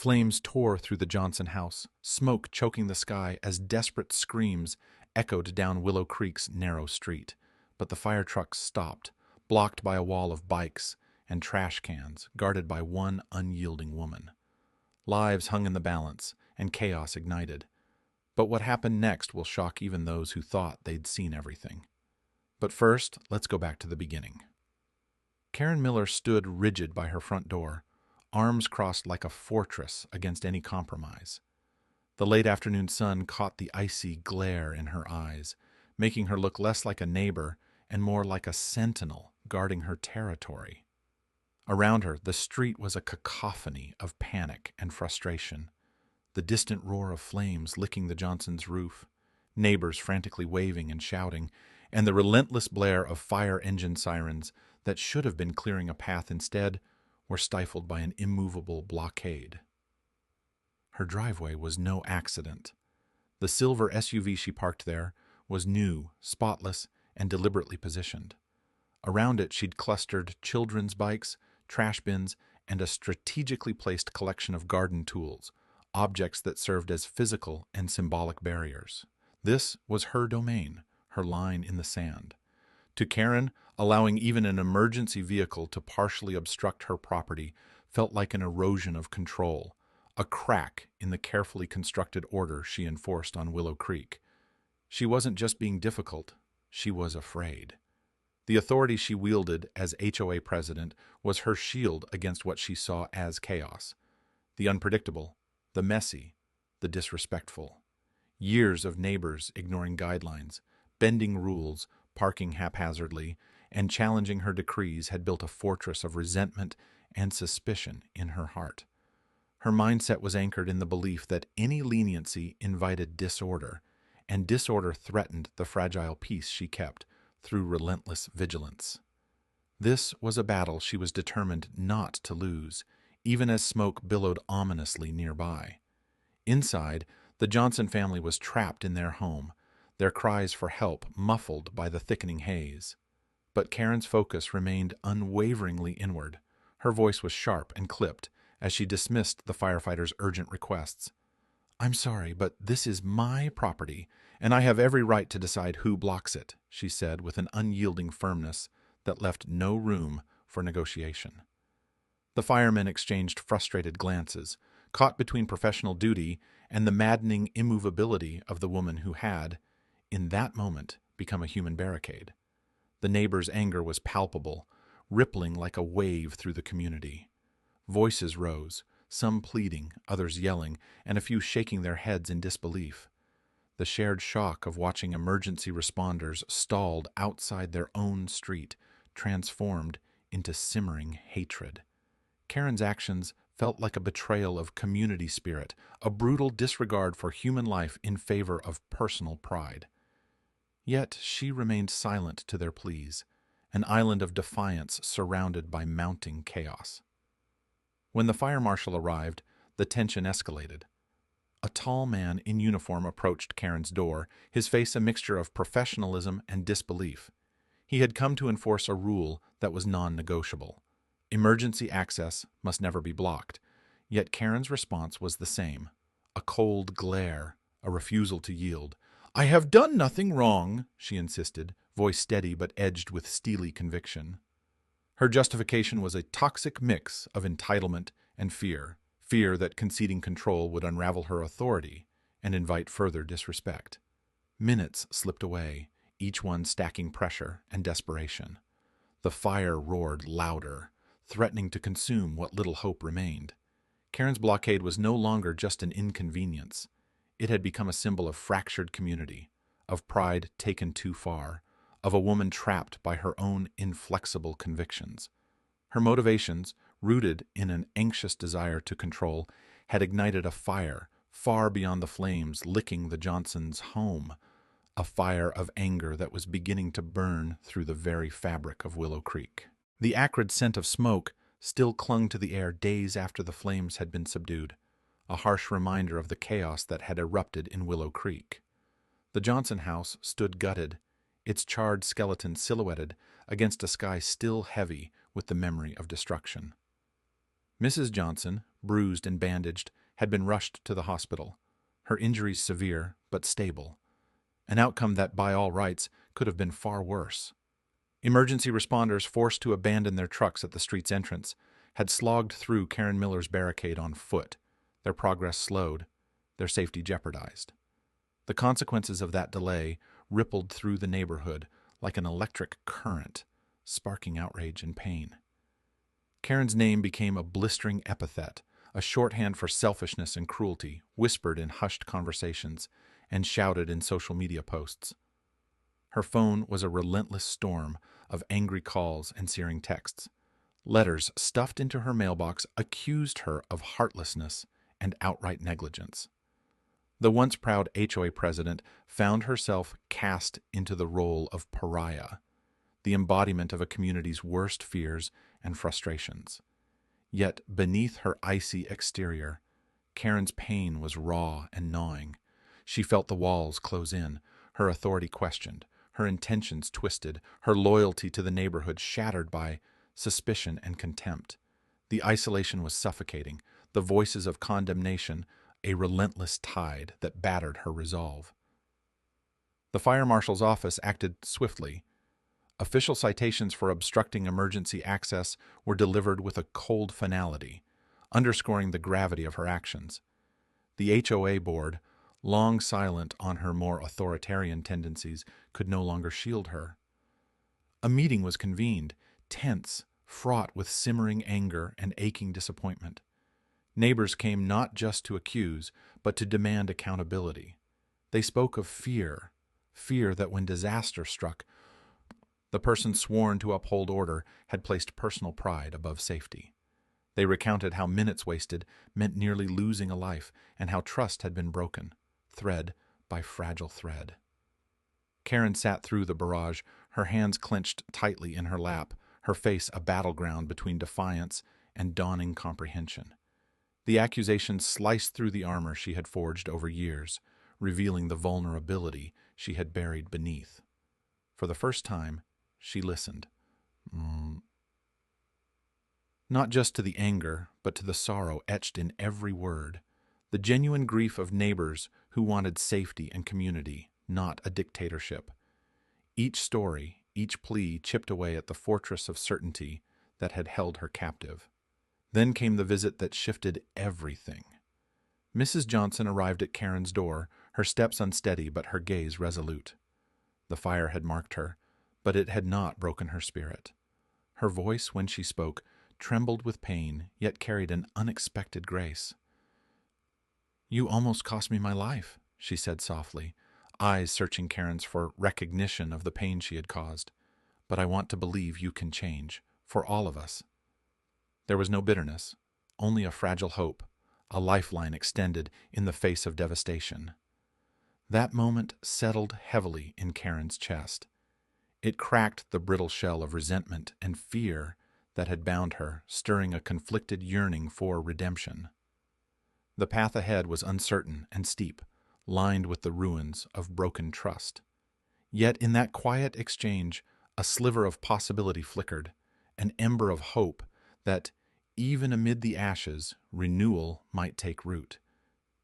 Flames tore through the Johnson house, smoke choking the sky as desperate screams echoed down Willow Creek's narrow street. But the fire trucks stopped, blocked by a wall of bikes and trash cans, guarded by one unyielding woman. Lives hung in the balance, and chaos ignited. But what happened next will shock even those who thought they'd seen everything. But first, let's go back to the beginning. Karen Miller stood rigid by her front door, arms crossed like a fortress against any compromise. The late afternoon sun caught the icy glare in her eyes, making her look less like a neighbor and more like a sentinel guarding her territory. Around her, the street was a cacophony of panic and frustration. The distant roar of flames licking the Johnsons' roof, neighbors frantically waving and shouting, and the relentless blare of fire engine sirens that should have been clearing a path instead were stifled by an immovable blockade. Her driveway was no accident. The silver SUV she parked there was new, spotless, and deliberately positioned. Around it she'd clustered children's bikes, trash bins, and a strategically placed collection of garden tools, objects that served as physical and symbolic barriers. This was her domain, her line in the sand. To Karen, allowing even an emergency vehicle to partially obstruct her property felt like an erosion of control, a crack in the carefully constructed order she enforced on Willow Creek. She wasn't just being difficult, she was afraid. The authority she wielded as HOA president was her shield against what she saw as chaos. The unpredictable, the messy, the disrespectful. Years of neighbors ignoring guidelines, bending rules, parking haphazardly, and challenging her decrees had built a fortress of resentment and suspicion in her heart. Her mindset was anchored in the belief that any leniency invited disorder, and disorder threatened the fragile peace she kept through relentless vigilance. This was a battle she was determined not to lose, even as smoke billowed ominously nearby. Inside, the Johnson family was trapped in their home, their cries for help muffled by the thickening haze. But Karen's focus remained unwaveringly inward. Her voice was sharp and clipped as she dismissed the firefighters' urgent requests. "I'm sorry, but this is my property, and I have every right to decide who blocks it," she said with an unyielding firmness that left no room for negotiation. The firemen exchanged frustrated glances, caught between professional duty and the maddening immovability of the woman who had, in that moment, become a human barricade. The neighbors' anger was palpable, rippling like a wave through the community. Voices rose, some pleading, others yelling, and a few shaking their heads in disbelief. The shared shock of watching emergency responders stalled outside their own street transformed into simmering hatred. Karen's actions felt like a betrayal of community spirit, a brutal disregard for human life in favor of personal pride. Yet she remained silent to their pleas, an island of defiance surrounded by mounting chaos. When the fire marshal arrived, the tension escalated. A tall man in uniform approached Karen's door, his face a mixture of professionalism and disbelief. He had come to enforce a rule that was non-negotiable. Emergency access must never be blocked. Yet Karen's response was the same: a cold glare, a refusal to yield. "I have done nothing wrong," she insisted, voice steady but edged with steely conviction. Her justification was a toxic mix of entitlement and fear that conceding control would unravel her authority and invite further disrespect. Minutes slipped away, each one stacking pressure and desperation. The fire roared louder, threatening to consume what little hope remained. Karen's blockade was no longer just an inconvenience. It had become a symbol of fractured community, of pride taken too far, of a woman trapped by her own inflexible convictions. Her motivations, rooted in an anxious desire to control, had ignited a fire far beyond the flames licking the Johnsons' home, a fire of anger that was beginning to burn through the very fabric of Willow Creek. The acrid scent of smoke still clung to the air days after the flames had been subdued, a harsh reminder of the chaos that had erupted in Willow Creek. The Johnson house stood gutted, its charred skeleton silhouetted against a sky still heavy with the memory of destruction. Mrs. Johnson, bruised and bandaged, had been rushed to the hospital. Her injuries severe, but stable. An outcome that, by all rights, could have been far worse. Emergency responders, forced to abandon their trucks at the street's entrance, had slogged through Karen Miller's barricade on foot, their progress slowed, their safety jeopardized. The consequences of that delay rippled through the neighborhood like an electric current, sparking outrage and pain. Karen's name became a blistering epithet, a shorthand for selfishness and cruelty, whispered in hushed conversations and shouted in social media posts. Her phone was a relentless storm of angry calls and searing texts. Letters stuffed into her mailbox accused her of heartlessness and outright negligence. The once proud HOA president found herself cast into the role of pariah, the embodiment of a community's worst fears and frustrations. Yet beneath her icy exterior, Karen's pain was raw and gnawing. She felt the walls close in, her authority questioned, her intentions twisted, her loyalty to the neighborhood shattered by suspicion and contempt. The isolation was suffocating, the voices of condemnation a relentless tide that battered her resolve. The fire marshal's office acted swiftly. Official citations for obstructing emergency access were delivered with a cold finality, underscoring the gravity of her actions. The HOA board, long silent on her more authoritarian tendencies, could no longer shield her. A meeting was convened, tense, fraught with simmering anger and aching disappointment. Neighbors came not just to accuse, but to demand accountability. They spoke of fear that when disaster struck, the person sworn to uphold order had placed personal pride above safety. They recounted how minutes wasted meant nearly losing a life, and how trust had been broken, thread by fragile thread. Karen sat through the barrage, her hands clenched tightly in her lap, her face a battleground between defiance and dawning comprehension. The accusations sliced through the armor she had forged over years, revealing the vulnerability she had buried beneath. For the first time, she listened. Not just to the anger, but to the sorrow etched in every word. The genuine grief of neighbors who wanted safety and community, not a dictatorship. Each story, each plea chipped away at the fortress of certainty that had held her captive. Then came the visit that shifted everything. Mrs. Johnson arrived at Karen's door, her steps unsteady but her gaze resolute. The fire had marked her, but it had not broken her spirit. Her voice, when she spoke, trembled with pain, yet carried an unexpected grace. "You almost cost me my life," she said softly, eyes searching Karen's for recognition of the pain she had caused. "But I want to believe you can change, for all of us." There was no bitterness, only a fragile hope, a lifeline extended in the face of devastation. That moment settled heavily in Karen's chest. It cracked the brittle shell of resentment and fear that had bound her, stirring a conflicted yearning for redemption. The path ahead was uncertain and steep, lined with the ruins of broken trust. Yet in that quiet exchange, a sliver of possibility flickered, an ember of hope that, even amid the ashes, renewal might take root.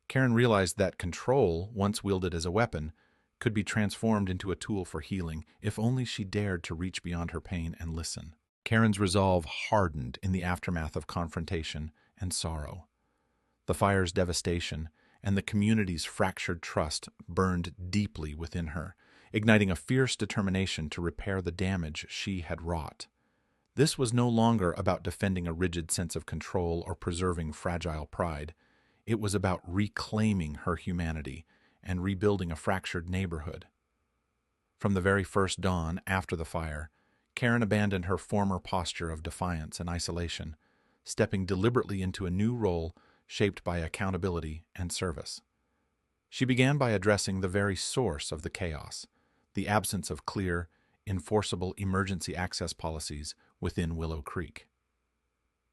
Karen realized that control, once wielded as a weapon, could be transformed into a tool for healing if only she dared to reach beyond her pain and listen. Karen's resolve hardened in the aftermath of confrontation and sorrow. The fire's devastation and the community's fractured trust burned deeply within her, igniting a fierce determination to repair the damage she had wrought. This was no longer about defending a rigid sense of control or preserving fragile pride. It was about reclaiming her humanity and rebuilding a fractured neighborhood. From the very first dawn after the fire, Karen abandoned her former posture of defiance and isolation, stepping deliberately into a new role shaped by accountability and service. She began by addressing the very source of the chaos, the absence of clear, enforceable emergency access policies within Willow Creek.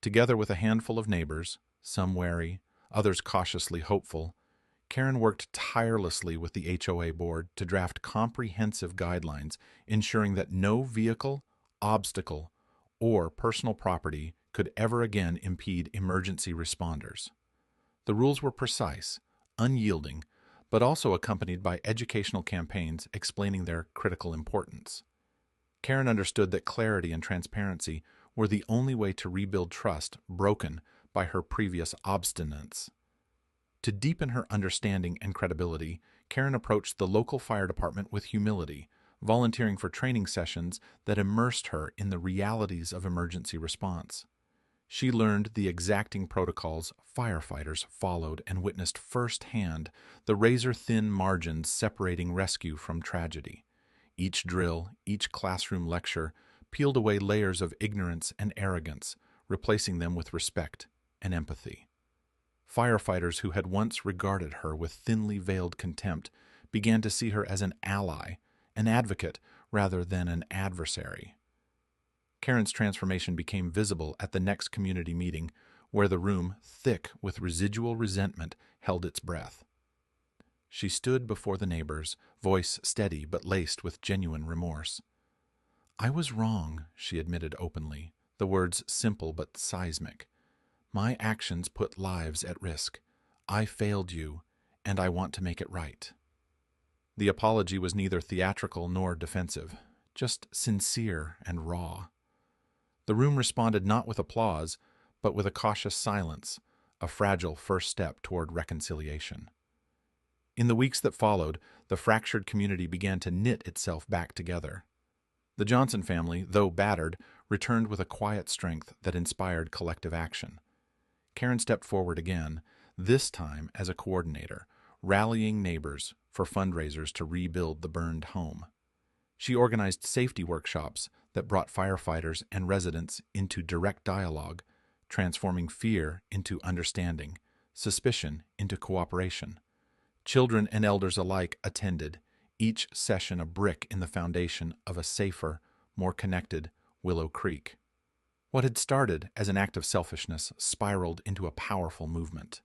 Together with a handful of neighbors, some wary, others cautiously hopeful, Karen worked tirelessly with the HOA board to draft comprehensive guidelines ensuring that no vehicle, obstacle, or personal property could ever again impede emergency responders. The rules were precise, unyielding, but also accompanied by educational campaigns explaining their critical importance. Karen understood that clarity and transparency were the only way to rebuild trust broken by her previous obstinance. To deepen her understanding and credibility, Karen approached the local fire department with humility, volunteering for training sessions that immersed her in the realities of emergency response. She learned the exacting protocols firefighters followed and witnessed firsthand the razor-thin margins separating rescue from tragedy. Each drill, each classroom lecture, peeled away layers of ignorance and arrogance, replacing them with respect and empathy. Firefighters who had once regarded her with thinly veiled contempt began to see her as an ally, an advocate rather than an adversary. Karen's transformation became visible at the next community meeting, where the room, thick with residual resentment, held its breath. She stood before the neighbors, voice steady but laced with genuine remorse. "I was wrong," she admitted openly, the words simple but seismic. "My actions put lives at risk. I failed you, and I want to make it right." The apology was neither theatrical nor defensive, just sincere and raw. The room responded not with applause, but with a cautious silence, a fragile first step toward reconciliation. In the weeks that followed, the fractured community began to knit itself back together. The Johnson family, though battered, returned with a quiet strength that inspired collective action. Karen stepped forward again, this time as a coordinator, rallying neighbors for fundraisers to rebuild the burned home. She organized safety workshops that brought firefighters and residents into direct dialogue, transforming fear into understanding, suspicion into cooperation. Children and elders alike attended, each session a brick in the foundation of a safer, more connected Willow Creek. What had started as an act of selfishness spiraled into a powerful movement.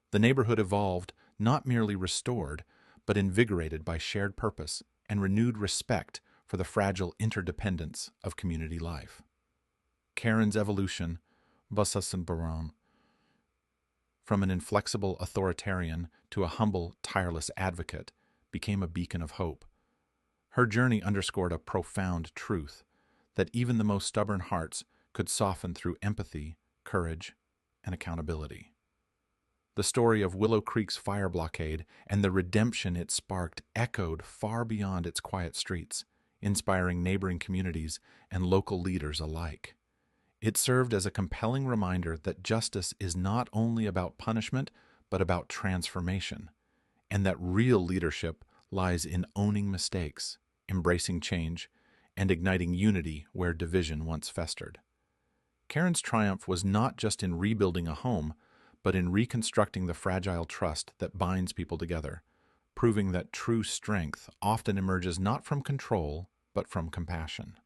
The neighborhood evolved, not merely restored, but invigorated by shared purpose and renewed respect for the fragile interdependence of community life. Karen's evolution, Baron, from an inflexible authoritarian to a humble, tireless advocate, became a beacon of hope. Her journey underscored a profound truth, that even the most stubborn hearts could soften through empathy, courage, and accountability. The story of Willow Creek's fire blockade and the redemption it sparked echoed far beyond its quiet streets, inspiring neighboring communities and local leaders alike. It served as a compelling reminder that justice is not only about punishment, but about transformation, and that real leadership lies in owning mistakes, embracing change, and igniting unity where division once festered. Karen's triumph was not just in rebuilding a home, but in reconstructing the fragile trust that binds people together, proving that true strength often emerges not from control, but from compassion.